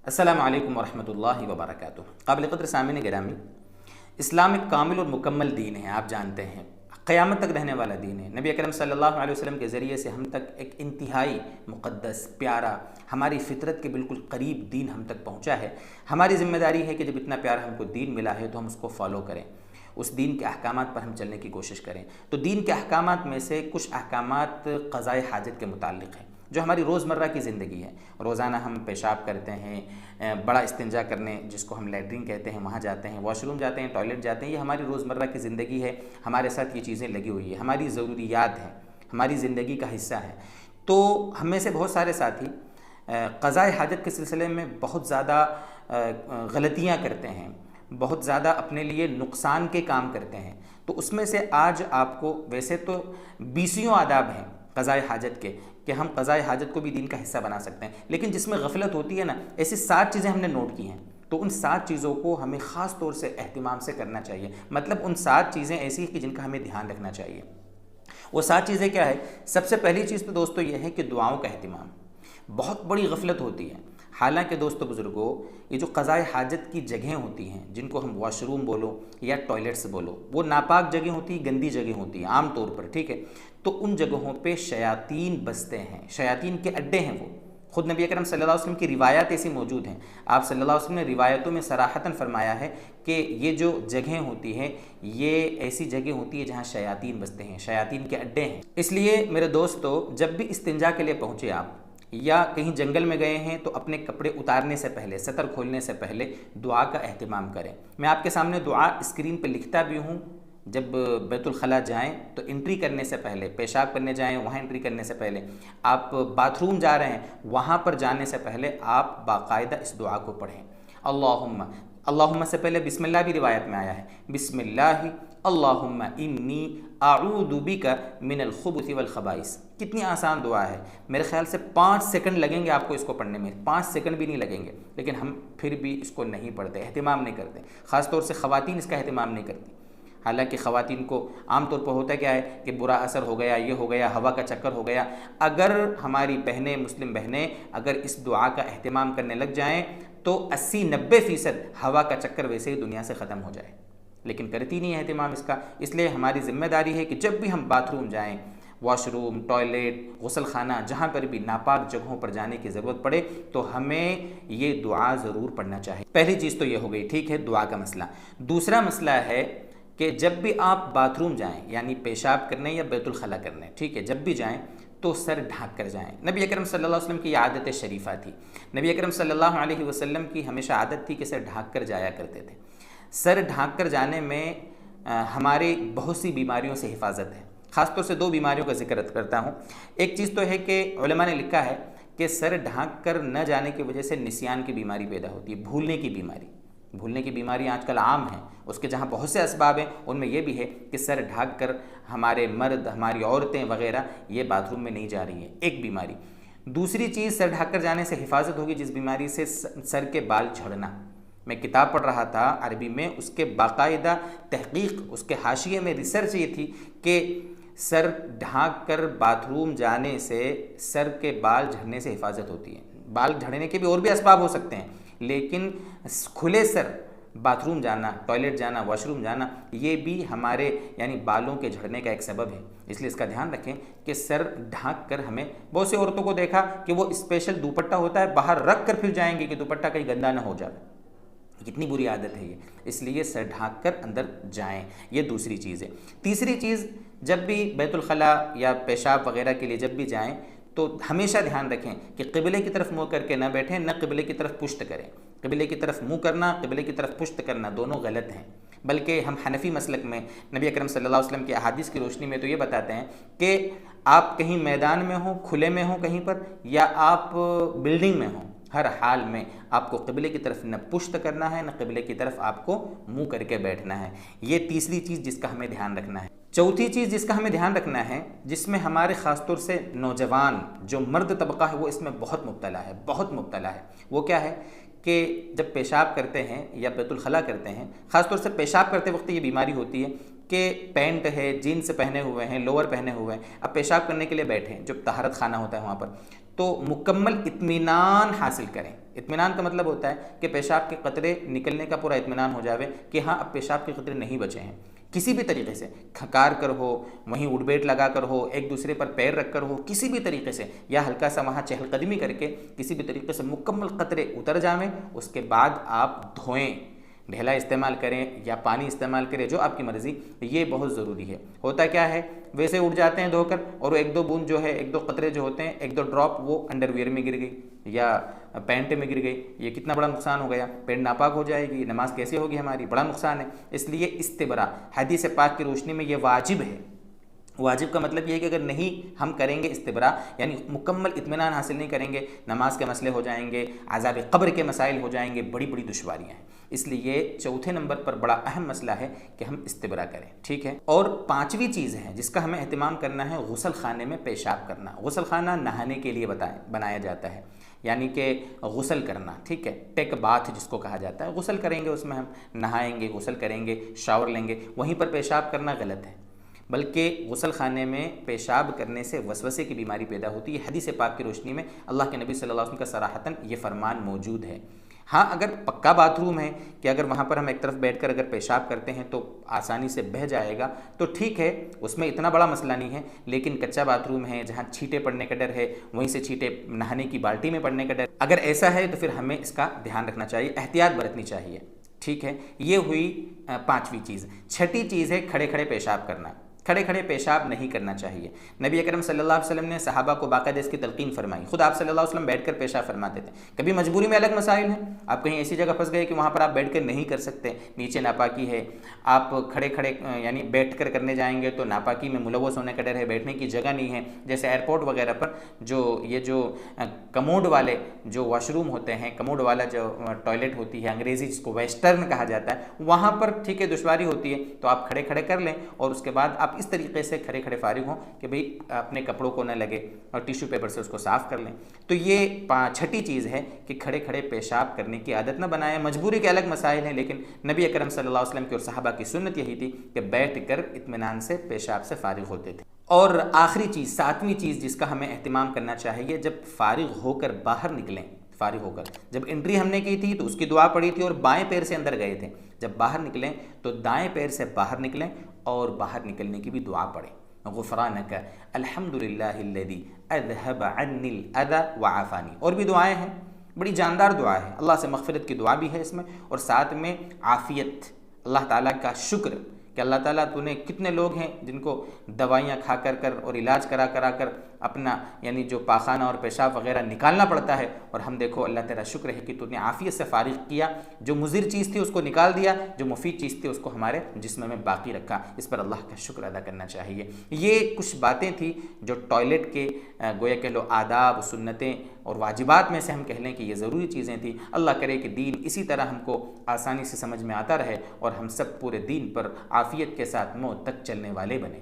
السلام علیکم ورحمۃ اللہ وبرکاتہ۔ قابل قدر سامعین گرامی، اسلام ایک کامل اور مکمل دین ہے، آپ جانتے ہیں، قیامت تک رہنے والا دین ہے۔ نبی اکرم صلی اللہ علیہ وسلم کے ذریعے سے ہم تک ایک انتہائی مقدس، پیارا، ہماری فطرت کے بالکل قریب دین ہم تک پہنچا ہے۔ ہماری ذمہ داری ہے کہ جب اتنا پیارا ہم کو دین ملا ہے تو ہم اس کو فالو کریں، اس دین کے احکامات پر ہم چلنے کی کوشش کریں۔ تو دین کے احکامات میں سے کچھ احکامات قضاء حاجت کے متعلق ہیں، جو ہماری روزمرہ کی زندگی ہے۔ روزانہ ہم پیشاب کرتے ہیں، بڑا استنجا کرنے جس کو ہم لیٹرین کہتے ہیں، وہاں جاتے ہیں، واش روم جاتے ہیں، ٹوائلٹ جاتے ہیں۔ یہ ہماری روزمرہ کی زندگی ہے، ہمارے ساتھ یہ چیزیں لگی ہوئی ہیں، ہماری ضروریات ہیں، ہماری زندگی کا حصہ ہے۔ تو ہم میں سے بہت سارے ساتھی قضاء حاجت کے سلسلے میں بہت زیادہ غلطیاں کرتے ہیں، بہت زیادہ اپنے لیے نقصان کے کام کرتے ہیں۔ تو اس میں سے آج آپ کو، ویسے تو بیسیوں آداب ہیں قضاء حاجت کے کہ ہم قضاء حاجت کو بھی دین کا حصہ بنا سکتے ہیں، لیکن جس میں غفلت ہوتی ہے نا، ایسی 7 چیزیں ہم نے نوٹ کی ہیں۔ تو ان 7 چیزوں کو ہمیں خاص طور سے اہتمام سے کرنا چاہیے، مطلب ان 7 چیزیں ایسی ہیں کہ جن کا ہمیں دھیان رکھنا چاہیے۔ وہ 7 چیزیں کیا ہے؟ سب سے پہلی چیز تو دوستو یہ ہے کہ دعاؤں کا اہتمام۔ بہت بڑی غفلت ہوتی ہے، حالانکہ دوستو بزرگوں، یہ جو قضاء حاجت کی جگہیں ہوتی ہیں، جن کو ہم واش روم بولو یا ٹوائلٹس بولو، وہ ناپاک جگہ ہوتی ہیں، گندی جگہ ہوتی ہیں عام طور پر، ٹھیک ہے؟ تو ان جگہوں پہ شیاطین بستے ہیں، شیاطین کے اڈے ہیں وہ۔ خود نبی اکرم صلی اللہ علیہ وسلم کی روایات ایسی موجود ہیں، آپ صلی اللہ علیہ وسلم نے روایتوں میں صراحتاً فرمایا ہے کہ یہ جو جگہیں ہوتی ہیں، یہ ایسی جگہ ہوتی ہے جہاں شیاطین بستے ہیں، شیاطین کے اڈے ہیں۔ اس لیے میرے دوستو، جب بھی استنجا کے لیے پہنچے آپ، یا کہیں جنگل میں گئے ہیں، تو اپنے کپڑے اتارنے سے پہلے، سطر کھولنے سے پہلے دعا کا اہتمام کریں۔ میں آپ کے سامنے دعا اسکرین پہ لکھتا بھی ہوں۔ جب بیت الخلاء جائیں تو انٹری کرنے سے پہلے، پیشاب کرنے جائیں وہاں انٹری کرنے سے پہلے، آپ باتھ روم جا رہے ہیں وہاں پر جانے سے پہلے آپ باقاعدہ اس دعا کو پڑھیں۔ اللہم سے پہلے بسم اللہ بھی روایت میں آیا ہے، بسم اللہ اللہم انی اعوذ بک من الخبث والخبائث۔ کتنی آسان دعا ہے، میرے خیال سے 5 سیکنڈ لگیں گے آپ کو اس کو پڑھنے میں، 5 سیکنڈ بھی نہیں لگیں گے، لیکن ہم پھر بھی اس کو نہیں پڑھتے، اہتمام نہیں کرتے۔ خاص طور سے خواتین اس کا اہتمام نہیں کرتی، حالانکہ خواتین کو عام طور پر ہوتا کیا ہے کہ برا اثر ہو گیا، یہ ہو گیا، ہوا کا چکر ہو گیا۔ اگر ہماری بہنیں، مسلم بہنیں اگر اس دعا کا اہتمام کرنے لگ جائیں تو 80-90% ہوا کا چکر ویسے ہی دنیا سے ختم ہو جائے، لیکن کرتی نہیں ہے اہتمام اس کا۔ اس لیے ہماری ذمہ داری ہے کہ جب بھی ہم باتھ روم جائیں، واش روم، ٹوائلٹ، غسل خانہ، جہاں پر بھی ناپاک جگہوں پر جانے کی ضرورت پڑے تو ہمیں یہ دعا ضرور پڑھنا چاہیے۔ پہلی چیز تو یہ ہو گئی، ٹھیک ہے، دعا کا مسئلہ۔ دوسرا مسئلہ ہے کہ جب بھی آپ باتھ روم جائیں، یعنی پیشاب کرنے یا بیت الخلاء کرنے، ٹھیک ہے، جب بھی جائیں تو سر ڈھانک کر جائیں۔ نبی اکرم صلی اللہ علیہ وسلم کی یہ عادت شریفہ تھی۔ نبی اکرم صلی اللہ علیہ وسلم کی ہمیشہ عادت تھی کہ سر ڈھانک کر جایا کرتے تھے۔ سر ڈھانک کر جانے میں ہمارے بہت سی بیماریوں سے حفاظت ہے۔ خاص طور سے 2 بیماریوں کا ذکر کرتا ہوں۔ ایک چیز تو ہے کہ علماء نے لکھا ہے کہ سر ڈھانک کر نہ جانے کی وجہ سے نسیان کی بیماری پیدا ہوتی ہے، بھولنے کی بیماری۔ بھولنے کی بیماری آج کل عام ہیں، اس کے جہاں بہت سے اسباب ہیں، ان میں یہ بھی ہے کہ سر ڈھانک کر ہمارے مرد، ہماری عورتیں وغیرہ یہ باتھ روم میں نہیں جا رہی ہیں، ایک بیماری۔ دوسری چیز، سر ڈھانک کر جانے سے حفاظت ہوگی جس بیماری سے، سر کے بال جھڑنا۔ میں کتاب پڑھ رہا تھا عربی میں، اس کے باقاعدہ تحقیق، اس کے حاشیے میں ریسرچ یہ تھی کہ سر ڈھانک کر باتھ روم جانے سے سر کے بال جھڑنے سے حفاظت ہوتی ہے۔ بال جھڑنے کے بھی اور بھی اسباب ہو سکتے ہیں، لیکن کھلے سر باتھ روم جانا، ٹوائلٹ جانا، واش روم جانا، یہ بھی ہمارے یعنی بالوں کے جھڑنے کا ایک سبب ہے۔ اس لیے اس کا دھیان رکھیں کہ سر ڈھانک کر، ہمیں بہت سی عورتوں کو دیکھا کہ وہ اسپیشل دوپٹہ ہوتا ہے باہر رکھ کر پھر جائیں گے کہ دوپٹہ کہیں گندا نہ ہو جائے۔ کتنی بری عادت ہے یہ، اس لیے سر ڈھانک کر اندر جائیں، یہ دوسری چیز ہے۔ تیسری چیز، جب بھی بیت الخلاء یا پیشاب وغیرہ کے لیے جب بھی جائیں تو ہمیشہ دھیان رکھیں کہ قبلے کی طرف منہ کر کے نہ بیٹھیں، نہ قبلے کی طرف پشت کریں۔ قبلے کی طرف منہ کرنا، قبلے کی طرف پشت کرنا، دونوں غلط ہیں۔ بلکہ ہم حنفی مسلک میں نبی اکرم صلی اللہ علیہ وسلم کی احادیث کی روشنی میں تو یہ بتاتے ہیں کہ آپ کہیں میدان میں ہوں، کھلے میں ہوں کہیں پر، یا آپ بلڈنگ میں ہوں، ہر حال میں آپ کو قبلے کی طرف نہ پشت کرنا ہے، نہ قبلے کی طرف آپ کو منہ کر کے بیٹھنا ہے۔ یہ تیسری چیز جس کا ہمیں دھیان رکھنا ہے۔ چوتھی چیز جس کا ہمیں دھیان رکھنا ہے، جس میں ہمارے خاص طور سے نوجوان جو مرد طبقہ ہے وہ اس میں بہت مبتلا ہے، بہت مبتلا ہے، وہ کیا ہے کہ جب پیشاب کرتے ہیں یا بیت الخلاء کرتے ہیں، خاص طور سے پیشاب کرتے وقت یہ بیماری ہوتی ہے کہ پینٹ ہے، جینس پہنے ہوئے ہیں، لوور پہنے ہوئے ہیں، اب پیشاب کرنے کے لیے بیٹھے ہیں، جو طہارت خانہ ہوتا ہے وہاں پر، تو تو مکمل اطمینان حاصل کریں۔ اطمینان کا مطلب ہوتا ہے کہ پیشاب کے قطرے نکلنے کا پورا اطمینان ہو جاوے کہ ہاں اب پیشاب کے قطرے نہیں بچے ہیں، کسی بھی طریقے سے کھکار کر ہو، وہیں اٹھ بیٹھ لگا کر ہو، ایک دوسرے پر پیر رکھ کر ہو، کسی بھی طریقے سے، یا ہلکا سا وہاں چہل قدمی کر کے کسی بھی طریقے سے مکمل قطرے اتر جائیں، اس کے بعد آپ دھوئیں، ڈھیلا استعمال کریں یا پانی استعمال کریں، جو آپ کی مرضی، یہ بہت ضروری ہے۔ ہوتا کیا ہے، ویسے اٹھ جاتے ہیں دھو کر اور ایک دو بوند جو ہے، ایک دو قطرے جو ہوتے ہیں، ایک دو ڈراپ وہ انڈر ویئر میں گر گئی یا پینٹ میں گر گئی، یہ کتنا بڑا نقصان ہو گیا، پینٹ ناپاک ہو جائے گی، نماز کیسے ہوگی ہماری، بڑا نقصان ہے۔ اس لیے استبرا حدیث پاک کی روشنی میں یہ واجب ہے۔ واجب کا مطلب یہ ہے کہ اگر نہیں ہم کریں گے استبرا، یعنی مکمل اطمینان حاصل نہیں کریں گے، نماز کے مسئلے ہو جائیں گے، عذاب قبر کے مسائل ہو جائیں گے، بڑی بڑی دشواریاں ہیں۔ اس لیے چوتھے نمبر پر بڑا اہم مسئلہ ہے کہ ہم استبرا کریں، ٹھیک ہے۔ اور پانچویں چیز ہے جس کا ہمیں اہتمام کرنا ہے، غسل خانے میں پیشاب کرنا۔ غسل خانہ نہانے کے لیے بنایا جاتا ہے، یعنی کہ غسل کرنا، ٹھیک ہے، ٹیک باتھ جس کو کہا جاتا ہے، غسل کریں گے، اس میں ہم نہائیں گے، غسل کریں گے، شاور لیں گے، وہیں پر پیشاب کرنا غلط ہے، بلکہ غسل خانے میں پیشاب کرنے سے وسوسے کی بیماری پیدا ہوتی ہے۔ حدیث پاک کی روشنی میں اللہ کے نبی صلی اللہ علیہ وسلم کا صراحتاً یہ فرمان موجود ہے۔ ہاں اگر پکا باتھ روم ہے کہ اگر وہاں پر ہم ایک طرف بیٹھ کر اگر پیشاب کرتے ہیں تو آسانی سے بہہ جائے گا تو ٹھیک ہے، اس میں اتنا بڑا مسئلہ نہیں ہے، لیکن کچا باتھ روم ہے جہاں چھینٹے پڑنے کا ڈر ہے، وہیں سے چھینٹے نہانے کی بالٹی میں پڑنے کا ڈر، اگر ایسا ہے تو پھر ہمیں اس کا دھیان رکھنا چاہیے، احتیاط برتنی چاہیے، ٹھیک ہے۔ یہ ہوئی پانچویں چیز۔ چھٹی چیز ہے کھڑے کھڑے پیشاب کرنا۔ کھڑے کھڑے پیشاب نہیں کرنا چاہیے۔ نبی اکرم صلی اللہ علیہ وسلم نے صحابہ کو باقاعدہ اس کی تلقین فرمائی، خود آپ صلی اللہ علیہ وسلم بیٹھ کر پیشاب فرماتے تھے۔ کبھی مجبوری میں الگ مسائل ہیں، آپ کہیں ایسی جگہ پھنس گئے کہ وہاں پر آپ بیٹھ کر نہیں کر سکتے، نیچے ناپاکی ہے، آپ کھڑے کھڑے یعنی بیٹھ کر کرنے جائیں گے تو ناپاکی میں ملوث ہونے کا ڈر ہے، بیٹھنے کی جگہ نہیں ہے، جیسے ایئرپورٹ وغیرہ پر جو کموڈ والے جو واش روم ہوتے ہیں، کموڈ والا جو ٹوائلٹ ہوتی ہے، انگریزی جس کو ویسٹرن کہا جاتا ہے، وہاں پر ٹھیک ہے دشواری ہوتی ہے تو آپ کھڑے کھڑے کر لیں، اور اس کے بعد آپ اس طریقے سے کھڑے کھڑے فارغ ہوں کہ بھئی اپنے کپڑوں کو نہ لگے اور ٹیشو پیپر سے اس کو صاف کر لیں۔ تو یہ چھٹی چیز ہے کہ کھڑے کھڑے پیشاب کرنے کی عادت نہ بنائیں۔ مجبوری کے الگ مسائل ہیں، لیکن نبی اکرم صلی اللہ علیہ وسلم کی اور صحابہ کی سنت یہی تھی کہ بیٹھ کر اطمینان سے پیشاب سے فارغ ہوتے تھے۔ اور آخری چیز، ساتویں چیز جس کا ہمیں اہتمام کرنا چاہیے، جب فارغ ہو کر باہر نکلیں، فارغ ہو کر جب انٹری ہم نے کی تھی تو اس کی دعا پڑھی تھی اور بائیں پیر سے اندر گئے تھے، جب باہر نکلیں تو دائیں پیر سے باہر نکلیں اور باہر نکلنے کی بھی دعا پڑھیں، غفرانک الحمدللہ الذی اذھب عنی الاذی وعافانی۔ اور بھی دعائیں ہیں، بڑی جاندار دعا ہے، اللہ سے مغفرت کی دعا بھی ہے اس میں، اور ساتھ میں عافیت، اللہ تعالیٰ کا شکر کہ اللہ تعالیٰ تو نے کتنے لوگ ہیں جن کو دوائیاں کھا کر اور علاج کرا کر اپنا یعنی جو پاخانہ اور پیشاب وغیرہ نکالنا پڑتا ہے، اور ہم دیکھو اللہ تیرا شکر ہے کہ تو نے عافیت سے فارغ کیا، جو مضر چیز تھی اس کو نکال دیا، جو مفید چیز تھی اس کو ہمارے جسم میں باقی رکھا۔ اس پر اللہ کا شکر ادا کرنا چاہیے۔ یہ کچھ باتیں تھیں جو ٹوائلٹ کے گویا کہ لو آداب، سنتیں اور واجبات میں سے ہم کہہ لیں کہ یہ ضروری چیزیں تھیں۔ اللہ کرے کہ دین اسی طرح ہم کو آسانی سے سمجھ میں آتا رہے اور ہم سب پورے دین پر عافیت کے ساتھ موت تک چلنے والے بنے۔